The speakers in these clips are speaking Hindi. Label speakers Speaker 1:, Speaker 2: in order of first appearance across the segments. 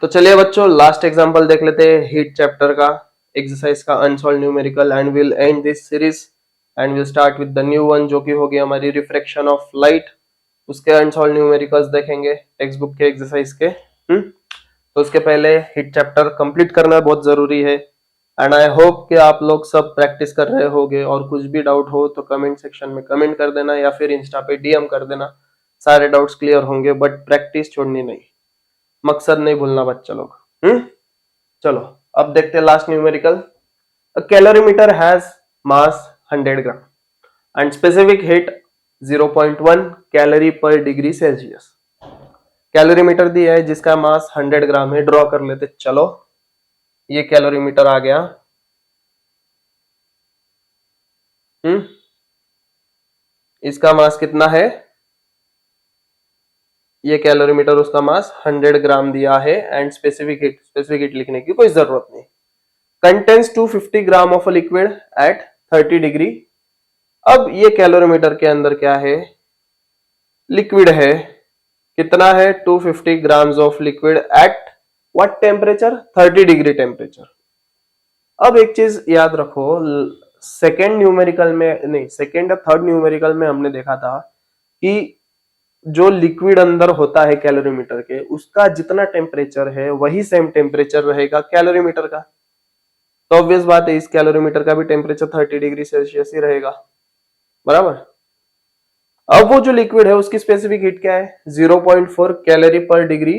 Speaker 1: तो चलिए बच्चों लास्ट एग्जांपल देख लेते हैं हीट चैप्टर का, एक्सरसाइज का unsolved numerical, and will end this series and will start with the new one जो कि होगी हमारी रिफ्रैक्शन ऑफ लाइट। उसके अनसॉल्व न्यूमेरिकल्स देखेंगे टेक्स्ट बुक के एक्सरसाइज के। तो उसके पहले हीट चैप्टर कंप्लीट करना बहुत जरूरी है एंड आई होप कि आप लोग सब प्रैक्टिस कर रहे होगे, और कुछ भी डाउट हो तो कमेंट सेक्शन में कमेंट कर देना या फिर इंस्टा पे डीएम कर देना, सारे डाउट्स क्लियर होंगे, बट प्रैक्टिस छोड़नी नहीं, मकसद नहीं भूलना बच्चा लोग। चलो अब देखते हैं last numerical. A calorimeter has mass 100 gram and specific heat 0.1 calorie पर डिग्री सेल्सियस। कैलोरीमीटर दिया है जिसका मास 100 ग्राम है, ड्रॉ कर लेते। चलो ये कैलोरीमीटर आ गया। इसका मास कितना है? ये कैलोरीमीटर, उसका मास 100 ग्राम दिया है एंड स्पेसिफिक हीट लिखने की कोई जरूरत नहीं। Contains 250 gram of a liquid at 30 degree. अब ये कैलोरीमीटर के अंदर क्या है? लिक्विड है। कितना है? 250 grams of liquid at what temperature? 30 degree temperature. अब एक चीज याद रखो, सेकेंड न्यूमेरिकल में नहीं, सेकेंड या थर्ड न्यूमेरिकल में हमने देखा था कि जो लिक्विड अंदर होता है कैलोरीमीटर के, उसका जितना टेम्परेचर है वही सेम टेम्परेचर रहेगा कैलोरीमीटर का। तो ऑब्वियस बात है इस कैलोरीमीटर का भी टेम्परेचर 30 डिग्री सेल्सियस ही रहेगा, बराबर। अब वो जो लिक्विड है उसकी स्पेसिफिक हीट क्या है? 0.4 कैलोरी पर डिग्री,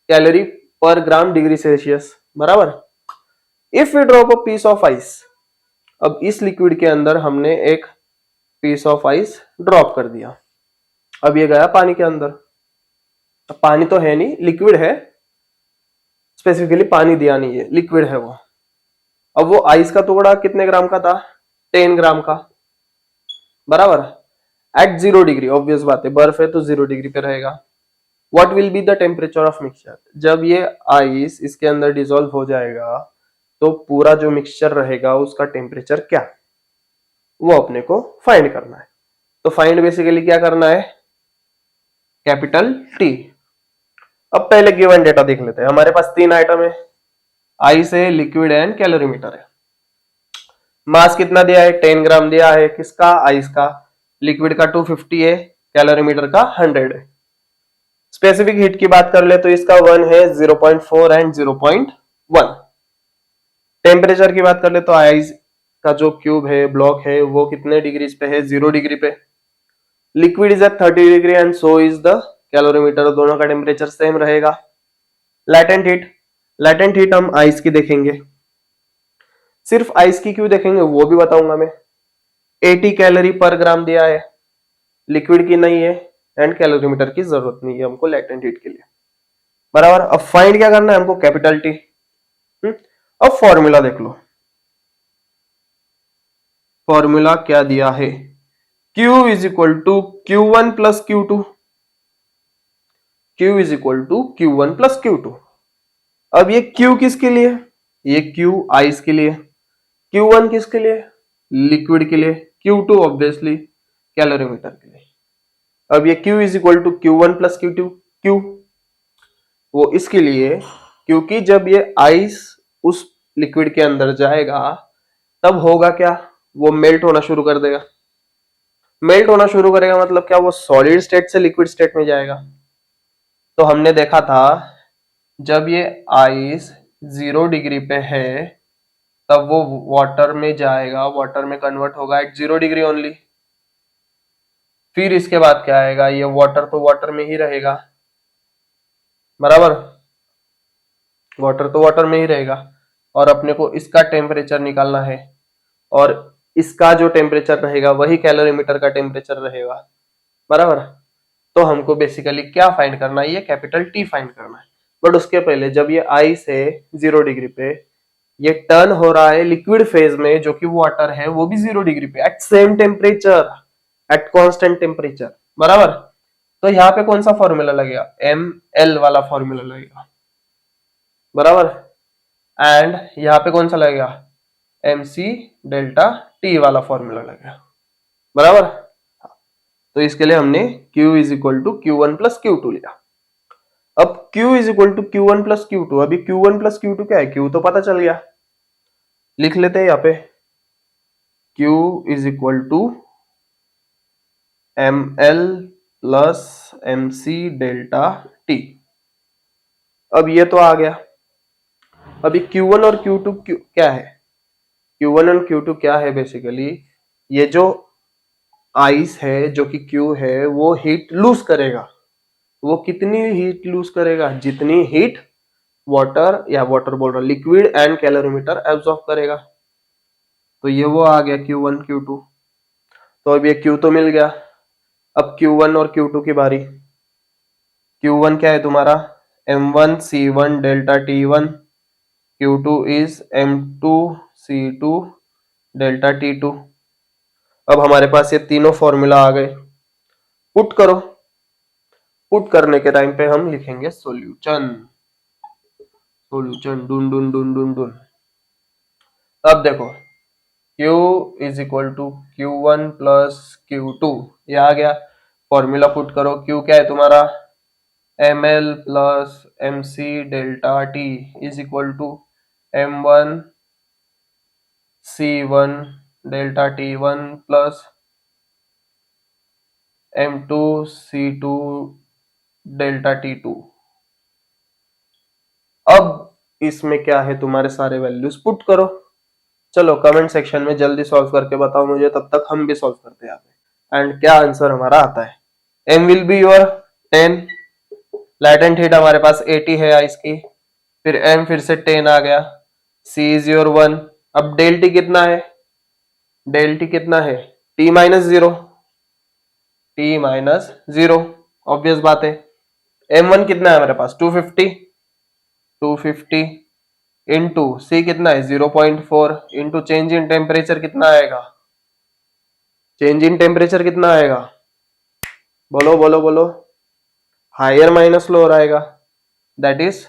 Speaker 1: कैलोरी पर ग्राम डिग्री सेल्सियस, बराबर। If we drop a piece of ice, अब इस लिक्विड के अंदर हमने एक पीस ऑफ आइस ड्रॉप कर दिया, अब ये गया पानी के अंदर। अब पानी तो है नहीं, लिक्विड है, स्पेसिफिकली पानी दिया नहीं है, लिक्विड है वो। अब वो आइस का टुकड़ा कितने ग्राम का था? 10 ग्राम का, बराबर। एट 0 डिग्री, ऑब्वियस बात है बर्फ है तो 0 डिग्री पे रहेगा। What will be the temperature of mixture? जब ये आइस इसके अंदर डिसॉल्व हो जाएगा तो पूरा जो मिक्सचर रहेगा उसका टेम्परेचर क्या, वो अपने को फाइंड करना है। तो फाइंड बेसिकली क्या करना है? Capital T. अब पहले गिवन डेटा देख लेते हैं। हमारे पास 3 आइटम है, आइस है, लिक्विड एंड कैलोरीमीटर है। मास कितना दिया है? 10 ग्राम दिया है, किसका? आइस का। लिक्विड का 250 है, कैलोरीमीटर का 100 है। स्पेसिफिक हीट की बात कर ले तो इसका 1 है, 0.4 एंड 0.1। टेम्परेचर की बात कर ले तो आइस का जो क्यूब है, ब्लॉक है, वो कितने डिग्री पे है? 0 डिग्री पे। Liquid is at 30 degree and so is the calorimeter, दोनों का टेम्परेचर सेम रहेगा। लैटेंट हीट हम आइस की देखेंगे, सिर्फ आइस की क्यों देखेंगे वो भी बताऊंगा मैं। 80 कैलोरी पर ग्राम दिया है, लिक्विड की नहीं है एंड कैलोरीमीटर की जरूरत नहीं है हमको लैटेंट हीट के लिए, बराबर। अब फाइंड क्या करना है हमको? Capital T. अब फॉर्मूला देख लो, फॉर्मूला क्या दिया है? Q is equal to Q1 plus Q2, Q is equal to Q1 plus Q2। अब ये Q किसके लिए? ये Q आइस के लिए, Q1 किसके लिए? लिक्विड के लिए, Q2 ऑब्वियसली कैलोरीमीटर के लिए। अब ये Q is equal to Q1 plus Q2, Q वो इसके लिए क्योंकि जब ये आइस उस लिक्विड के अंदर जाएगा तब होगा क्या? वो मेल्ट होना शुरू कर देगा। मेल्ट होना शुरू करेगा मतलब क्या? वो सॉलिड स्टेट से लिक्विड स्टेट में जाएगा। तो हमने देखा था जब ये आइस 0 डिग्री पे है तब वो वाटर में जाएगा, वाटर में कन्वर्ट होगा एट 0 डिग्री ओनली। फिर इसके बाद क्या आएगा? ये वाटर तो वाटर में ही रहेगा, बराबर। वाटर तो वाटर में ही रहेगा और अपने को इसका टेम्परेचर निकालना है, और इसका जो टेम्परेचर रहेगा वही कैलोरीमीटर का टेम्परेचर रहेगा, बराबर। तो हमको बेसिकली क्या फाइंड करना है? ये कैपिटल टी फाइंड करना है। बट उसके पहले जब ये आइस है 0 डिग्री पे, ये टर्न हो रहा है लिक्विड फेज में जो कि वाटर है, वो भी 0 डिग्री पे at same temperature, at constant temperature, बराबर। तो यहाँ पे कौन सा फॉर्मूला लगेगा? ML वाला फॉर्मूला लगेगा, बराबर। एंड यहाँ पे कौन सा लगेगा? MC डेल्टा T वाला फॉर्मूला लगेगा, बराबर। तो इसके लिए हमने Q is equal to Q1 plus Q2 लिया। अब Q is equal to Q1 plus Q2। अभी Q1 प्लस Q2 क्या है? Q तो पता चल गया, लिख लेते हैं यहाँ पे Q is equal to ML plus MC delta T। अब ये तो आ गया। अभी Q1 और Q2 क्या है? Q1 और Q2 क्या है? बेसिकली ये जो आइस है, जो कि Q है, वो हीट लूज करेगा। वो कितनी हीट लूज करेगा? जितनी हीट वाटर, या वाटर बोल रहा, लिक्विड एंड कैलोरीमीटर एब्जॉर्ब करेगा। तो ये वो आ गया Q1 Q2। तो अब ये Q तो मिल गया। अब Q1 और Q2 की बारी। Q1 क्या है तुम्हारा? M1 C1 delta T1। Q2 is M2 C2 delta T2। अब हमारे पास ये तीनों फॉर्मूला आ गए। पुट करो। पुट करने के टाइम पे हम लिखेंगे सॉल्यूशन। सॉल्यूशन डून डून डून डून डून। अब देखो Q is equal to Q1 plus Q2, ये आ गया। फॉर्मूला पुट करो। Q क्या है तुम्हारा? ML plus MC delta T is equal to M1 C1 delta T1 plus M2 C2 delta T2। अब इसमें क्या है? तुम्हारे सारे वैल्यूज पुट करो। चलो कमेंट सेक्शन में जल्दी सॉल्व करके बताओ मुझे, तब तक हम भी सॉल्व करते हैं यहाँ पे। एंड क्या आंसर हमारा आता है? M will be your 10, latent heat हमारे पास 80 है आइस की। फिर M फिर से 10 आ गया। C is your 1। अब डेल टी कितना है? डेल टी कितना है? T minus zero. T minus zero, obvious बात है। M1 कितना है हमारे पास? 250। 250 इंटू C कितना है? 0.4 इंटू चेंज इन टेम्परेचर कितना आएगा? चेंज इन टेम्परेचर कितना आएगा? बोलो बोलो बोलो। हायर माइनस लोअर आएगा, दैट इज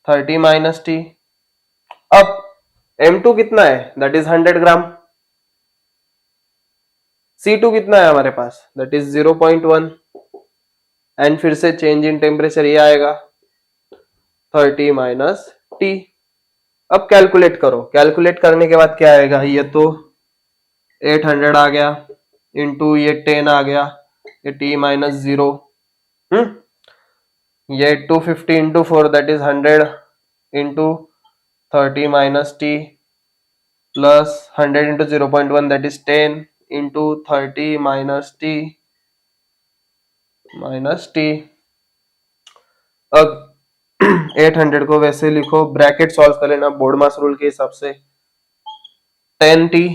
Speaker 1: 30 माइनस टी। अब M2 कितना है? That is 100 gram. C2 कितना है हमारे पास? That is 0.1। एंड फिर से चेंज इन टेम्परेचर ये आएगा 30 माइनस टी। अब कैलकुलेट करो। कैलकुलेट करने के बाद क्या आएगा? ये तो 800 आ गया, इंटू ये 10 आ गया, ये T माइनस जीरो। ये 250 into 4 that is 100 into 30 minus T plus 100 into 0.1 that is 10 into 30 minus T. अब 800 को वैसे लिखो, ब्रैकेट सॉल्व कर लेना बोर्ड मास रूल के हिसाब से। 10t,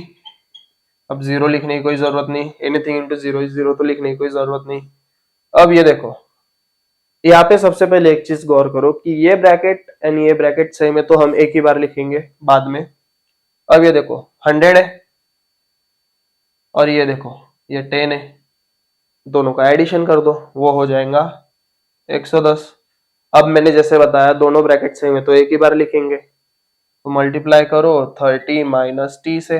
Speaker 1: अब जीरो लिखने की कोई जरूरत नहीं, anything into zero is zero, तो लिखने की कोई जरूरत नहीं। अब ये देखो, यहाँ पे सबसे पहले एक चीज गौर करो कि ये ब्रैकेट एंड ये ब्रैकेट सेम है, तो हम एक ही बार लिखेंगे बाद में। अब ये देखो 100 है और ये देखो ये 10 है, दोनों का एडिशन कर दो, वो हो जाएगा 110। अब मैंने जैसे बताया दोनों ब्रैकेट सेम है तो एक ही बार लिखेंगे, तो मल्टीप्लाई करो 30 माइनस टी से,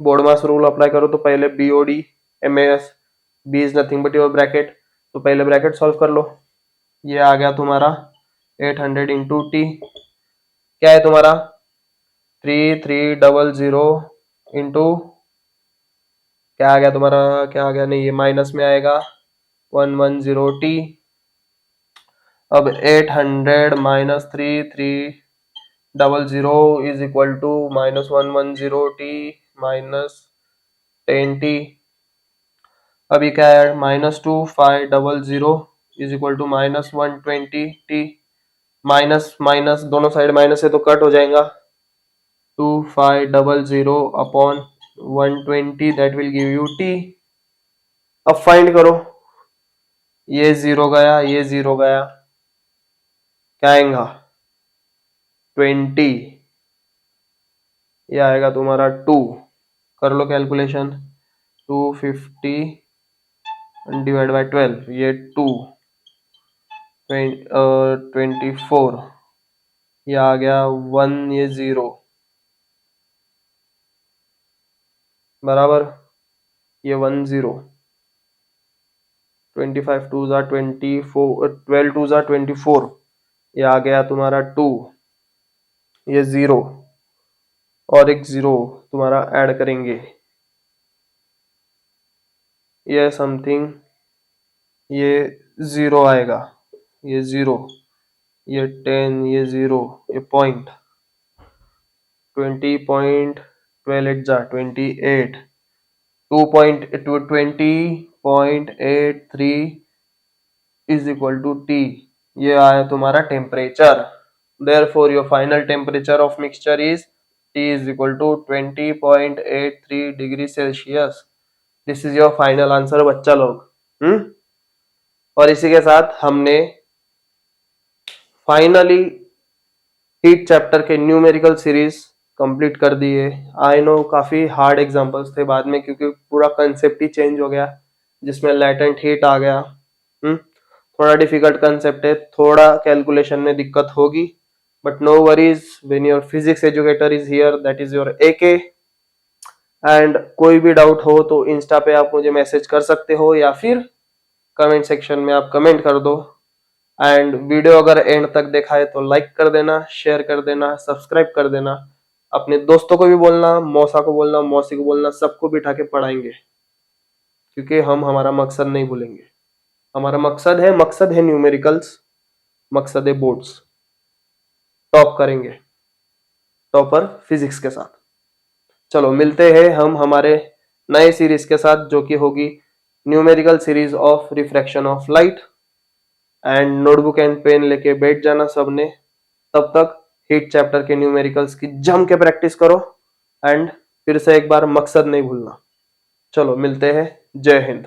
Speaker 1: बोर्ड मास रूल अप्लाई करो, तो पहले BOD MAS, B is nothing but your bracket, तो पहले ब्रैकेट सॉल्व कर लो। ये आ गया तुम्हारा 800 इंटू टी, क्या है तुम्हारा 3300 इंटू, क्या आ गया तुम्हारा, क्या आ गया, नहीं ये माइनस में आएगा 110 टी। अब 800 minus 3300 is equal to minus 110 T minus 10 T. अभी क्या है? -2500 is equal to -120 T. Minus minus दोनों साइड माइनस है तो कट हो जाएगा। 2500 upon 120 that will give you T. अब फाइंड करो, ये जीरो गया, ये जीरो गया, क्या आएगा 20, ये आएगा तुम्हारा 2। कर लो कैलकुलेशन, 250 डिवाइड बाय 12, ये 2 24, ये आ गया 1, ये 0 बराबर, ये 10। 25 टू ज़ा 24, 12 टू ज़ा 24, ये आ गया तुम्हारा 2, ये 0 और एक 0 तुम्हारा ऐड करेंगे, ये समथिंग, ये 0 आएगा, ये 0, ये 10, ये 0, ये पॉइंट 20.12 8 जा 28, 20.83 इज इक्वल टू टी, ये आया तुम्हारा temperature. Therefore your final temperature of mixture is T is equal to 20.83 degree Celsius. This is your final answer बच्चा लोग। और इसी के साथ हमने फाइनली हीट चैप्टर के न्यूमेरिकल सीरीज कंप्लीट कर दिए। आई नो काफी हार्ड एग्जांपल्स थे बाद में, क्योंकि पूरा कंसेप्ट ही चेंज हो गया, जिसमें लैटेंट हीट आ गया। थोड़ा डिफिकल्ट कंसेप्ट है, थोड़ा कैलकुलेशन में दिक्कत होगी, but no worries, when your physics educator is here, that is your AK. And कोई भी डाउट हो तो इंस्टा पे आप मुझे मैसेज कर सकते हो, या फिर कमेंट सेक्शन में आप कमेंट कर दो। एंड वीडियो अगर एंड तक देखा है तो लाइक कर देना, शेयर कर देना, सब्सक्राइब कर देना। अपने दोस्तों को भी बोलना, मौसा को बोलना, मौसी को बोलना, सबको बिठा के पढ़ाएंगे, क्योंकि हम हमारा मकसद नहीं भूलेंगे। हमारा मकसद है न्यूमेरिकल्स, मकसद है बोर्ड्स, टॉप करेंगे, टॉपर फिजिक्स के साथ। चलो मिलते हैं हम हमारे नए सीरीज के साथ, जो कि होगी numerical series of refraction of light. And notebook and pen लेके बैठ जाना सबने। तब तक हीट चैप्टर के न्यूमेरिकल्स की जम के प्रैक्टिस करो, एंड फिर से एक बार मकसद नहीं भूलना। चलो मिलते हैं, जय हिंद।